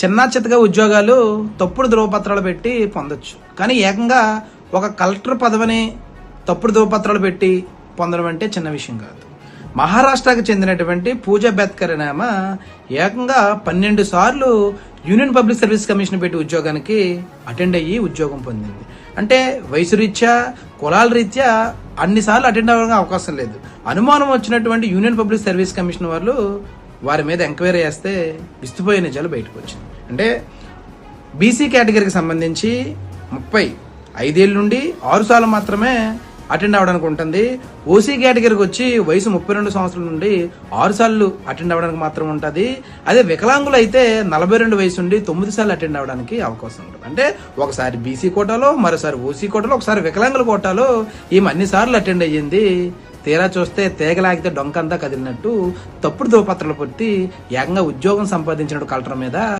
చిన్న చిత్తగా ఉద్యోగాలు తప్పుడు ధృవపత్రాలు పెట్టి పొందొచ్చు. కానీ ఏకంగా ఒక కలెక్టర్ పదవిని తప్పుడు ధృవపత్రాలు పెట్టి పొందడం అంటే చిన్న విషయం కాదు. మహారాష్ట్రకు చెందినటువంటి పూజా బెత్కర్ అనే ఆమె ఏకంగా 12 సార్లు యూనియన్ పబ్లిక్ సర్వీస్ కమిషన్ పెట్టి ఉద్యోగానికి అటెండ్ అయ్యి ఉద్యోగం పొందింది. అంటే వయసు రీత్యా, కులాల రీత్యా అన్నిసార్లు అటెండ్ అవ్వడానికి అవకాశం లేదు. అనుమానం వచ్చినటువంటి యూనియన్ పబ్లిక్ సర్వీస్ కమిషన్ వాళ్ళు వారి మీద ఎంక్వైరీ చేస్తే విస్తుపోయే నిజాలు బయటకు వచ్చింది. అంటే బీసీ కేటగిరీకి సంబంధించి 35 ఏళ్ళ నుండి 6 సార్లు మాత్రమే అటెండ్ అవ్వడానికి ఉంటుంది. ఓసీ కేటగిరీకి వచ్చి వయసు 32 సంవత్సరాల నుండి 6 సార్లు అటెండ్ అవ్వడానికి మాత్రం ఉంటుంది. అదే వికలాంగులు అయితే 42 వయసు నుండి 9 సార్లు అటెండ్ అవ్వడానికి అవకాశం ఉంటుంది. అంటే ఒకసారి బీసీ కోటాలో, మరోసారి ఓసీ కోటాలో, ఒకసారి వికలాంగుల కోటాలో ఈమె అన్ని సార్లు అటెండ్ అయ్యింది. తీరా చూస్తే తీగలాగితే డొంకంతా కదిలినట్టు తప్పుడు ధృవపత్రాలు పెట్టి ఏకంగా ఉద్యోగం సంపాదించిన కలెక్టర్ మీద